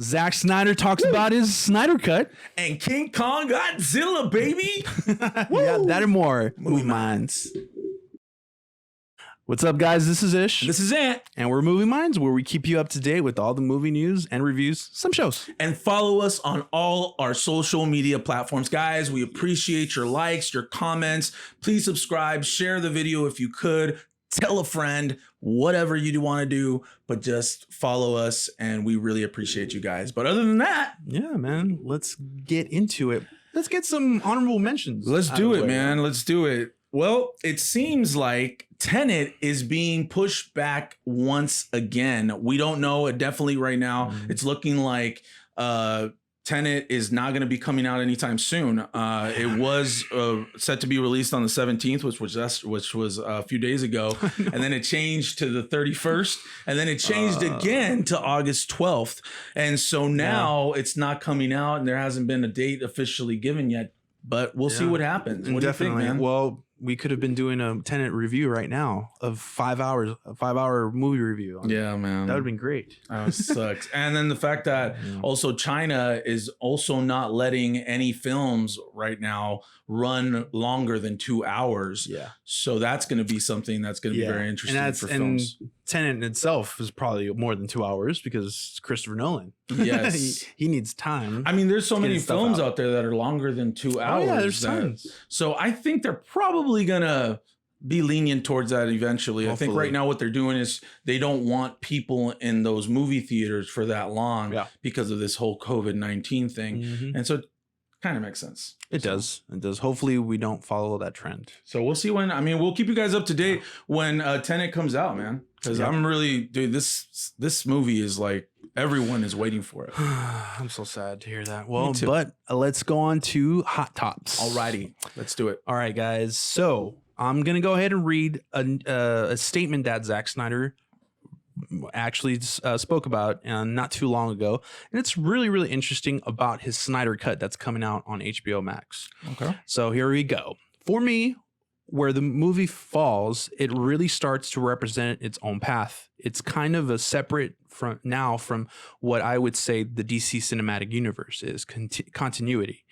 Zack Snyder talks about his Snyder Cut. And King Kong Godzilla, baby. Yeah, that and more. Movie Minds. What's up, guys? This is Ish. This is Ant. And we're Movie Minds, where we keep you up to date with all the movie news and reviews, some shows. And follow us on all our social media platforms. Guys, we appreciate your likes, your comments. Please subscribe, share the video if you could. Tell a friend, whatever you want to do, but just follow us, and we really appreciate you guys. But other than that, yeah, man, let's get into it. Let's get some honorable mentions. Let's do it, man. Let's do it. Well, it seems like Tenet is being pushed back once again. We don't know. Definitely right now, it's looking like Tenet is not going to be coming out anytime soon. It was set to be released on the 17th, which was a few days ago. And then it changed to the 31st. And then it changed again to August 12th. And so now it's not coming out, and there hasn't been a date officially given yet. But we'll see what happens. What Definitely. do you think, man? Well, we could have been doing a Tenet review right now of 5 hours, a 5-hour movie review. Yeah, man. That would have been great. That sucks. And then the fact that also China is also not letting any films right now run longer than 2 hours. Yeah. So that's going to be something that's going to be very interesting for films. Tenet in itself is probably more than 2 hours because it's Christopher Nolan. Yes. he needs time. I mean, there's so many films out there that are longer than 2 hours. Oh, yeah, there's tons. So I think they're probably going to be lenient towards that eventually. Hopefully. I think right now what they're doing is they don't want people in those movie theaters for that long because of this whole COVID-19 thing. And so it kind of makes sense. It does. It does. Hopefully we don't follow that trend. So we'll see when, I mean, we'll keep you guys up to date when Tenet comes out, man. Because I'm really, dude, this movie is like, everyone is waiting for it. I'm so sad to hear that. Well, but let's go on to Hot Tops. Alrighty, let's do it. All right, guys. So I'm going to go ahead and read a statement that Zack Snyder actually spoke about not too long ago. And it's really, really interesting about his Snyder Cut that's coming out on HBO Max. Okay. So here we go. For me, where the movie falls, it really starts to represent its own path. It's kind of a separate from what I would say the DC cinematic universe is, continuity.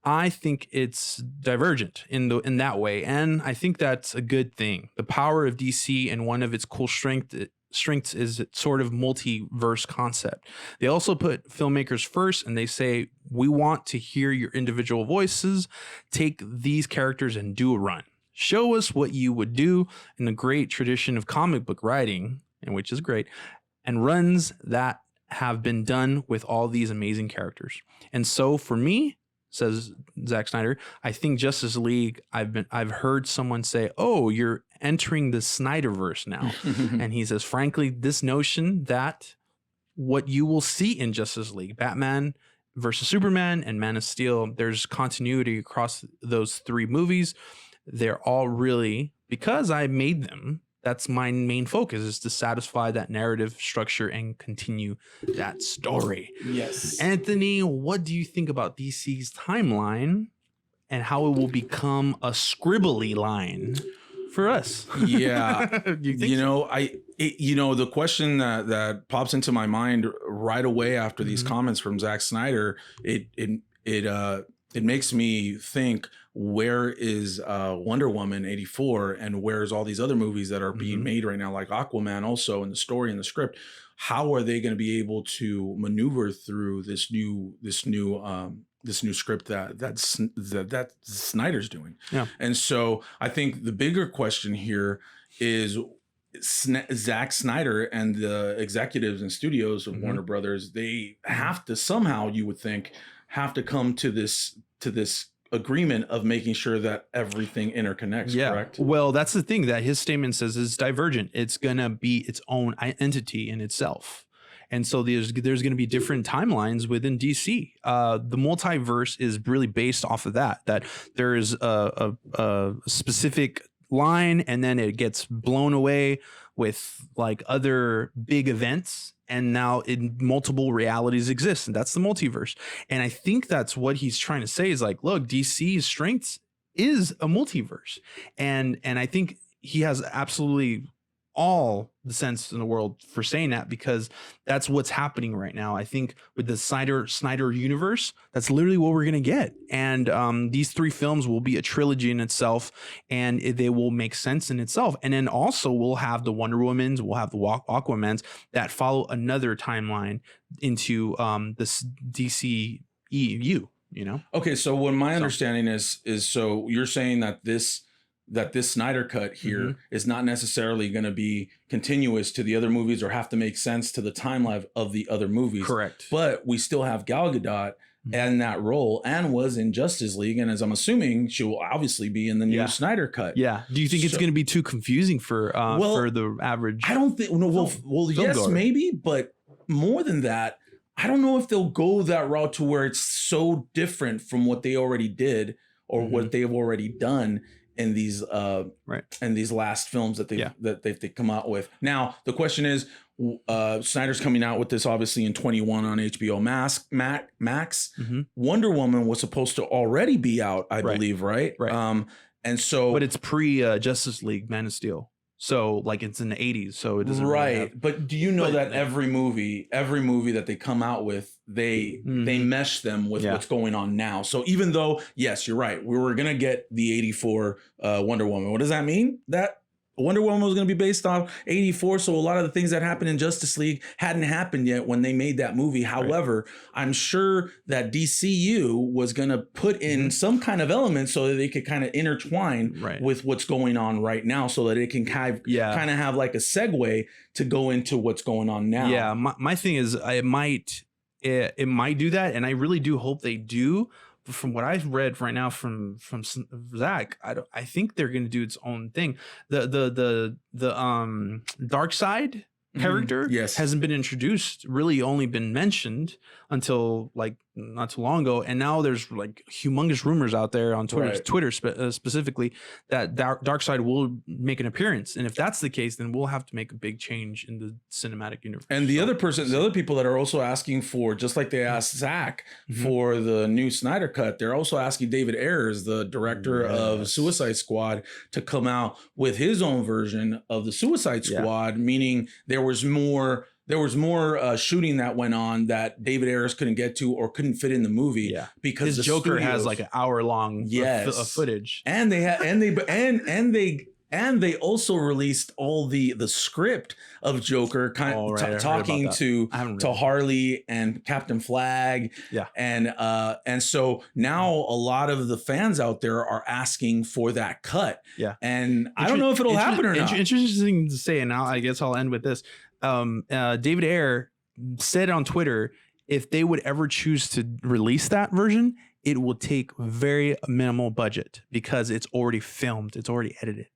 I think it's divergent in that way, and I think that's a good thing. The power of DC and one of its cool strengths is its sort of multiverse concept. They also put filmmakers first, and they say, we want to hear your individual voices. Take these characters and do a run. Show us what you would do in the great tradition of comic book writing, and which is great, and runs that have been done with all these amazing characters. And so for me, says Zack Snyder, I think Justice League, I've heard someone say, oh, you're entering the Snyderverse now. And he says, frankly, this notion that what you will see in Justice League, Batman versus Superman and Man of Steel, there's continuity across those three movies. They're all really, because I made them, that's my main focus, is to satisfy that narrative structure and continue that story. Yes. Anthony, what do you think about DC's timeline and how it will become a scribbly line for us? Yeah. The question that pops into my mind right away after these comments from Zack Snyder, it makes me think, where is Wonder Woman 84, and where's all these other movies that are being made right now, like Aquaman also, and the story and the script? How are they going to be able to maneuver through this new script that Snyder's doing? Yeah. And so I think the bigger question here is Zack Snyder and the executives and studios of Warner Brothers, they have to somehow, you would think, have to come to this agreement of making sure that everything interconnects, correct? Well, that's the thing that his statement says is divergent. It's going to be its own entity in itself. And so there's going to be different timelines within DC. The multiverse is really based off of that there is a specific line, and then it gets blown away with like other big events, and now in multiple realities exist, and that's the multiverse. And I think that's what he's trying to say is like, look, DC's strengths is a multiverse, and I think he has absolutely all the sense in the world for saying that, because that's what's happening right now. I think with the Snyder universe, that's literally what we're gonna get. And these 3 films will be a trilogy in itself, and they will make sense in itself. And then also we'll have the Wonder Womans, we'll have the Aquamans that follow another timeline into this DCEU. You know? Okay, so what my understanding is so you're saying that this Snyder cut here is not necessarily going to be continuous to the other movies or have to make sense to the timeline of the other movies. Correct. But we still have Gal Gadot in that role and was in Justice League. And as I'm assuming, she will obviously be in the new Snyder cut. Yeah. Do you think it's going to be too confusing for the average? I don't think, well, yes, goer. Maybe, but more than that, I don't know if they'll go that route to where it's so different from what they already did or what they've already done in these in these last films that they've come out with. Now the question is, Snyder's coming out with this obviously in 21 on HBO Max. Wonder Woman was supposed to already be out, I believe, right? And so, but it's pre Justice League, Man of Steel. So like it's in the 80s, so it doesn't really have, but do you know that every movie that they come out with, they mesh them with what's going on now. So even though, yes, you're right, we were gonna get the 84 Wonder Woman. What does that mean? That Wonder Woman was going to be based off 84. So a lot of the things that happened in Justice League hadn't happened yet when they made that movie. However, I'm sure that DCU was going to put in some kind of element so that they could kind of intertwine with what's going on right now, so that it can kind of have like a segue to go into what's going on now. Yeah. My thing is it might do that. And I really do hope they do. From what I've read right now from ZACK, I think they're going to do its own thing. The dark side character hasn't been introduced, really only been mentioned until like not too long ago, and now there's like humongous rumors out there on Twitter specifically that dark side will make an appearance. And if that's the case, then we'll have to make a big change in the cinematic universe. And the other people that are also asking for, just like they asked ZACK for the new Snyder cut, they're also asking David Ayers, the director of Suicide Squad, to come out with his own version of the Suicide Squad, meaning there was more shooting that went on that David Ayers couldn't get to or couldn't fit in the movie because his Joker has like an hour-long footage, and they also released all the script of Joker talking to Harley and Captain Flag, and so now a lot of the fans out there are asking for that cut, and I don't know if it'll happen or not. Interesting to say, and now I guess I'll end with this. David Ayer said on Twitter, if they would ever choose to release that version, it will take very minimal budget because it's already filmed, it's already edited.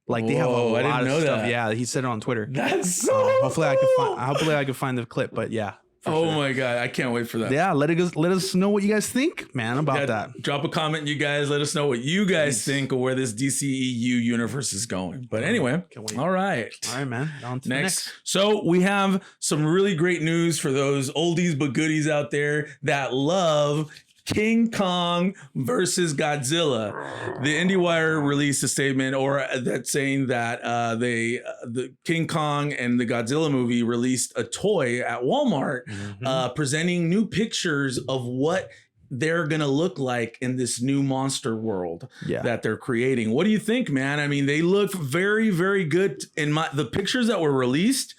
Like they have a lot of stuff. Yeah, he said it on Twitter. That's so hopefully I can find the clip, but yeah. My God, I can't wait for that. Yeah, let us know what you guys think, man, about that. Drop a comment, you guys. Let us know what you guys think of where this DCEU universe is going. But anyway, all right, man. On to next. So we have some really great news for those oldies but goodies out there that love King Kong versus Godzilla. The IndieWire released a statement that's saying that the King Kong and the Godzilla movie released a toy at Walmart presenting new pictures of what they're gonna look like in this new monster world that they're creating. What do you think, man? I mean, they look very, very good in the pictures that were released.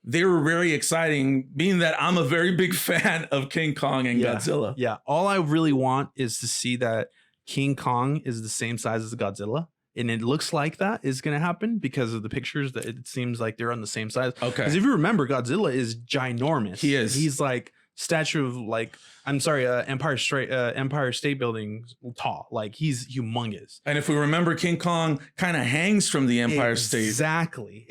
They were very exciting, being that I'm a very big fan of King Kong and Godzilla. Yeah. All I really want is to see that King Kong is the same size as Godzilla. And it looks like that is going to happen because of the pictures that it seems like they're on the same size. Okay. Because if you remember, Godzilla is ginormous. He is. He's like statue of like, Empire State Building tall. Like he's humongous. And if we remember, King Kong kind of hangs from the Empire State. Exactly.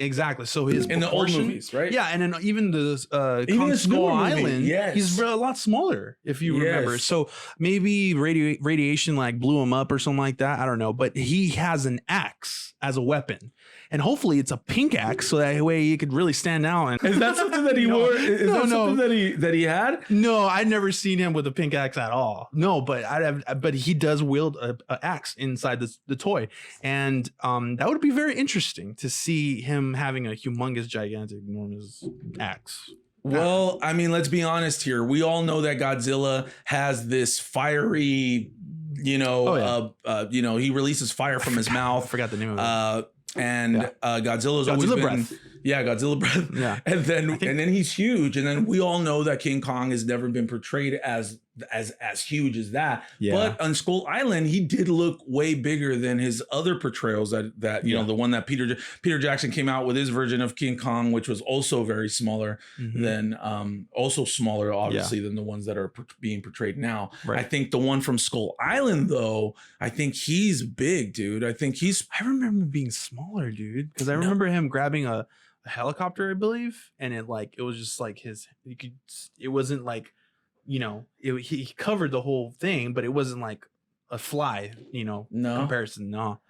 So his in the old movies, right? Yeah, and then even the Kong Skull Island, he's a lot smaller if you remember. So maybe radiation like blew him up or something like that. I don't know, but he has an axe as a weapon. and hopefully it's a pink axe, so that way he could really stand out. And Is that something that he wore? Is that something that he had? No, I'd never seen him with a pink axe at all. No, but he does wield a axe inside the toy, and that would be very interesting to see him having a humongous, gigantic, enormous axe. Well, I mean, let's be honest here. We all know that Godzilla has this fiery, he releases fire from his mouth. I forgot the name of it. Godzilla's always Godzilla been, breath. Yeah, Godzilla breath. Yeah, and then he's huge, and then we all know that King Kong has never been portrayed as huge as that. Yeah. But on Skull Island, he did look way bigger than his other portrayals. That you know, the one that Peter Jackson came out with his version of King Kong, which was also very smaller than also smaller, obviously, than the ones that are being portrayed now. Right. I think the one from Skull Island, though, I think he's big, dude. I remember him being smaller, dude, because I remember him grabbing a helicopter, I believe, and it was just like it wasn't like, he covered the whole thing, but it wasn't like a fly, comparison. No.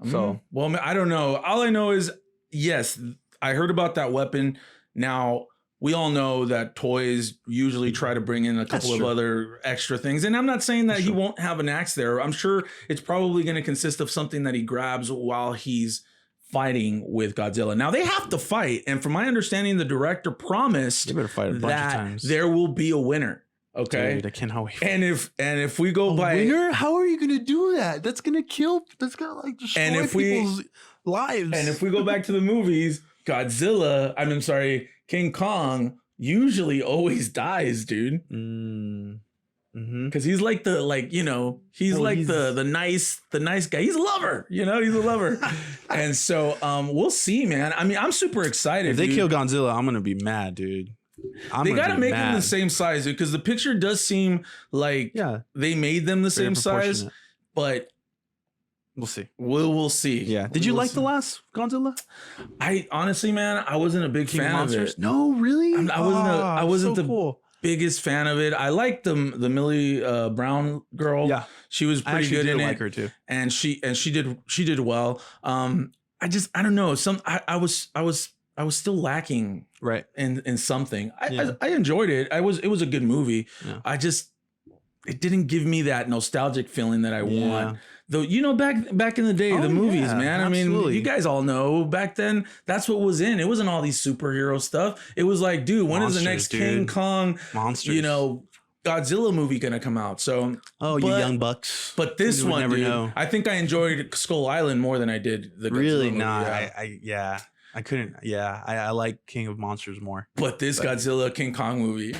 So, well, I don't know. All I know is, yes, I heard about that weapon. Now, we all know that toys usually try to bring in a couple of other extra things. And I'm not saying that he won't have an axe there. I'm sure it's probably going to consist of something that he grabs while he's fighting with Godzilla. Now they have to fight, and from my understanding, the director promised they better fight a bunch of times. There will be a winner. Okay, dude, I cannot wait. And if we go by winner, how are you gonna do that? That's gonna like destroy people's lives. And if we go back to the movies, King Kong usually always dies, dude. Because he's like the nice guy. He's a lover, he's a lover. And so we'll see, man. I mean, I'm super excited. If they kill Godzilla, I'm gonna be mad, dude. They gotta make him the same size, dude, because the picture does seem like they made them the same size, but we'll see. We'll see. Yeah. Did you like the last Godzilla? I honestly, man, I wasn't a big fan of it. No, really? I wasn't the biggest fan of it. I liked the Millie Brown girl. Yeah, she was pretty good in it. I like her too, and she did well. I don't know. I was still lacking in something. I enjoyed it. It was a good movie. Yeah. It didn't give me that nostalgic feeling that I want. Though, back in the day, the movies, man. Absolutely. I mean, you guys all know back then, that's what was in. It wasn't all these superhero stuff. It was like, dude, when is the next King Kong, Godzilla movie gonna come out? So, you young bucks. But this one, dude, I think I enjoyed Skull Island more than I did the Godzilla movie. Nah, I couldn't. Yeah, I like King of Monsters more. But this Godzilla King Kong movie.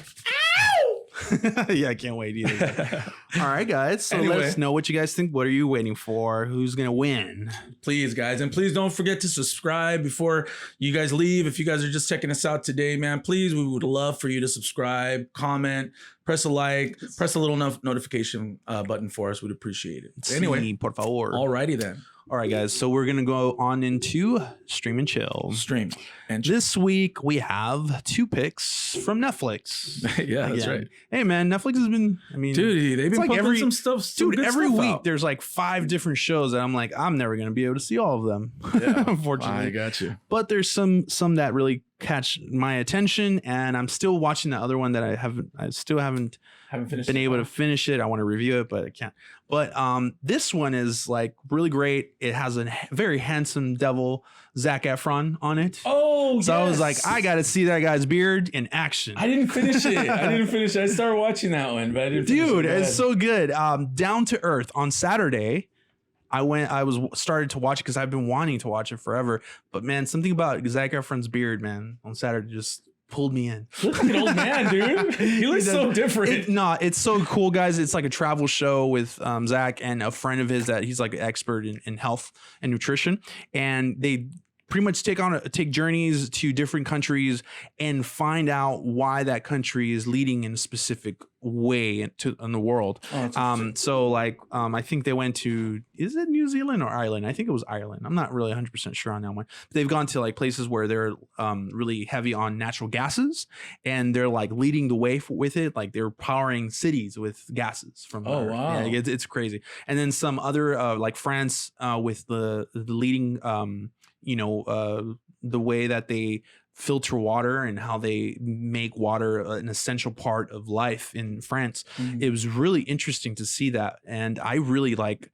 Yeah, I can't wait either. All right, guys. So let us know what you guys think. What are you waiting for? Who's gonna win? Please, guys, and please don't forget to subscribe before you guys leave. If you guys are just checking us out today, man, please, we would love for you to subscribe, comment, press a like, press a little notification button for us. We'd appreciate it. Anyway, por favor. Alrighty then. All right, guys. So we're gonna go on into Stream and Chill. This week we have 2 picks from Netflix. Yeah, that's right. Hey, man, Netflix has been. I mean, dude, they've been pumping some stuff. Dude, every week there's like 5 different shows that I'm like, I'm never gonna be able to see all of them. Yeah, unfortunately. I got you. But there's some that really catch my attention, and I'm still watching the other one that I still haven't been able to finish it. I want to review it, but I can't. But this one is like really great. It has a very handsome devil, ZACK Efron, on it. Oh, so I was like, I got to see that guy's beard in action. I didn't finish it. I started watching that one, but I didn't finish it. Dude, it's so good. Down to Earth on Saturday. I started to watch it because I've been wanting to watch it forever. But man, something about ZACK Efron's beard, man, on Saturday just pulled me in. He looks like an old man, dude. He looks so different. It's so cool, guys. It's like a travel show with Zach and a friend of his that he's like an expert in health and nutrition, and they pretty much take journeys to different countries and find out why that country is leading in a specific way in the world. So like I think they went to, is it New Zealand or Ireland? I think it was Ireland. I'm not really 100% sure on that one. But they've gone to like places where they're really heavy on natural gases, and they're like leading the way with it. Like they're powering cities with gases from wow. Yeah, it's crazy. And then some other like France with the leading the way that they filter water and how they make water an essential part of life in France. Mhm. It was really interesting to see that. And I really like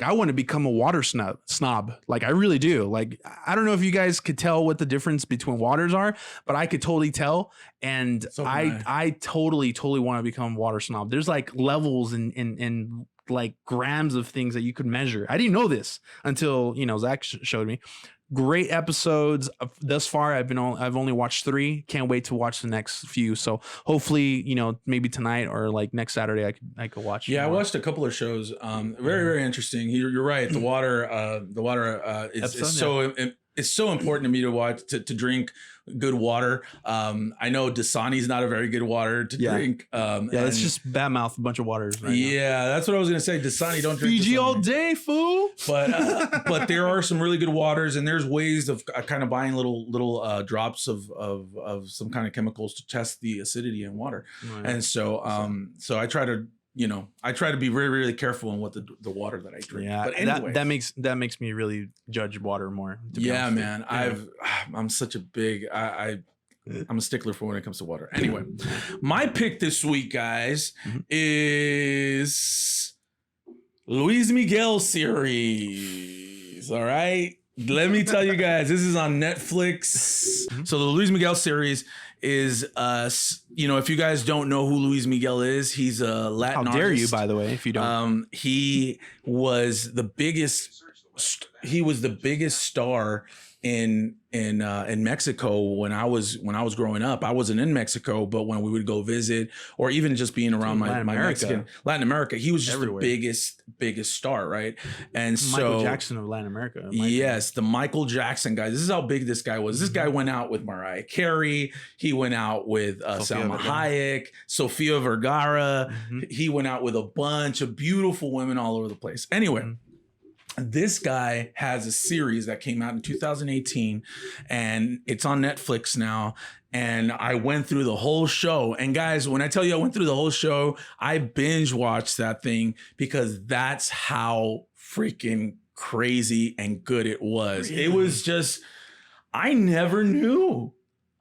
I want to become a water snob. Like I really do. Like, I don't know if you guys could tell what the difference between waters are, but I could totally tell. And So can I totally want to become a water snob. There's like levels and like grams of things that you could measure. I didn't know this until, Zach showed me. Great episodes thus far. I've only watched 3. Can't wait to watch the next few. So hopefully, maybe tonight or like next Saturday, I could watch. Yeah, more. I watched a couple of shows. Very interesting. You're right. The water it's so important to me to watch to drink good water. I know Dasani's not a very good water to drink. It's just bad mouth a bunch of waters. Right now. That's what I was gonna say. Dasani, don't drink Fiji Dasani all day, fool. But there are some really good waters, and there's ways of kind of buying little drops of some kind of chemicals to test the acidity in water. Right. And so I try to. I try to be really, really careful in what the water that I drink. Yeah, but anyway, that makes me really judge water more. Yeah, man. I'm such a big I'm a stickler for when it comes to water. Anyway, my pick this week, guys, is Luis Miguel series. All right. Let me tell you guys, this is on Netflix. So the Luis Miguel series is if you guys don't know who Luis Miguel is, he's a Latin artist. How dare you, by the way, if you don't. He was the biggest star in Mexico when I was growing up. I wasn't in Mexico, but when we would go visit, or even just being around Latin America, he was just everywhere. The biggest star, right? And Michael Jackson of Latin America. Yes, the Michael Jackson guy. This is how big this guy was. This guy went out with Mariah Carey. He went out with Salma Hayek, Sofia Vergara. He went out with a bunch of beautiful women all over the place. Anyway. This guy has a series that came out in 2018 and it's on Netflix now. And I went through the whole show. And guys, when I tell you I went through the whole show, I binge watched that thing because that's how freaking crazy and good it was. Really? It was just, I never knew.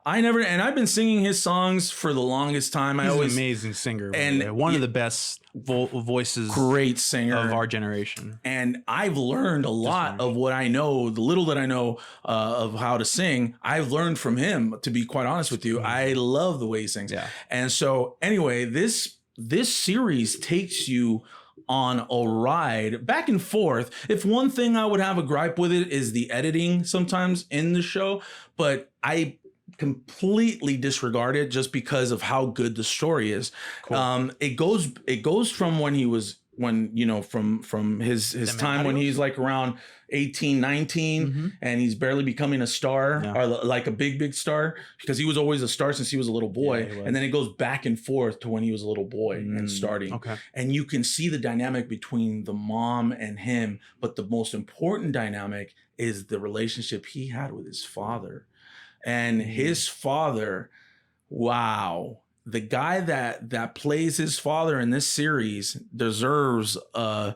And I've been singing his songs for the longest time. He's an amazing singer, and one of the best voices, great singer of our generation. And I've learned a lot of what I know, the little that I know of how to sing. I've learned from him, to be quite honest with you. I love the way he sings. Yeah. And so anyway, this series takes you on a ride back and forth. If one thing I would have a gripe with it is the editing sometimes in the show, but I completely disregard it just because of how good the story is. Cool. It goes from when he was from his time when he's like around 18, 19 and he's barely becoming a star or like a big star, because he was always a star since he was a little boy. And then it goes back and forth to when he was a little boy and starting. Okay. And you can see the dynamic between the mom and him, but the most important dynamic is the relationship he had with his father. And his father, wow, the guy that plays his father in this series deserves an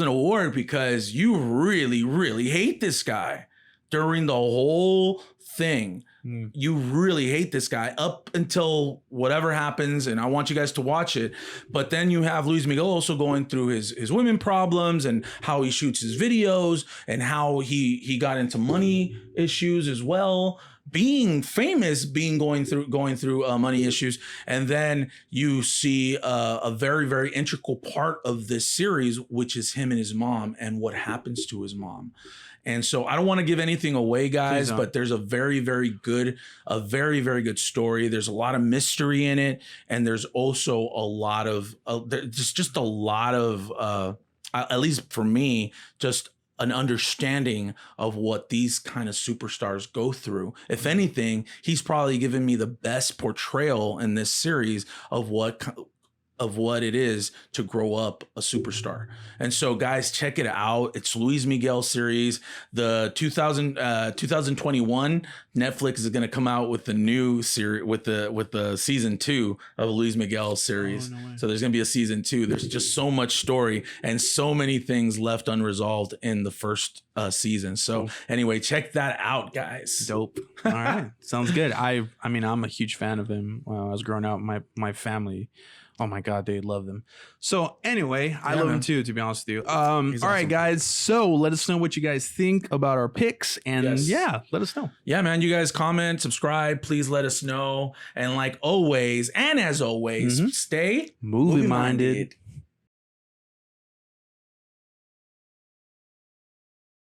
award, because you really, really hate this guy during the whole thing. You really hate this guy up until whatever happens, and I want you guys to watch it. But then you have Luis Miguel also going through his women problems and how he shoots his videos and how he got into money issues as well. Being famous, going through money issues. And then you see a very, very integral part of this series, which is him and his mom and what happens to his mom. And so I don't want to give anything away, guys, but there's a very, very good story. There's a lot of mystery in it. And there's also a lot of, just a lot of, at least for me, just an understanding of what these kind of superstars go through. If anything, he's probably given me the best portrayal in this series of what of what it is to grow up a superstar. And so guys, check it out. It's Luis Miguel series. The 2021 Netflix is going to come out with the new series with the season 2 of Luis Miguel series. Oh, no way. So there's going to be a season 2. There's just so much story and so many things left unresolved in the first season. So anyway, check that out, guys. Dope. All right. Sounds good. I mean, I'm a huge fan of him. When I was growing up, my family, oh my God, they love him. So anyway, I love him too, to be honest with you. All right, guys. So let us know what you guys think about our picks. And yeah, let us know. Yeah, man. You guys comment, subscribe. Please let us know. And like always, and as always, stay Movie minded.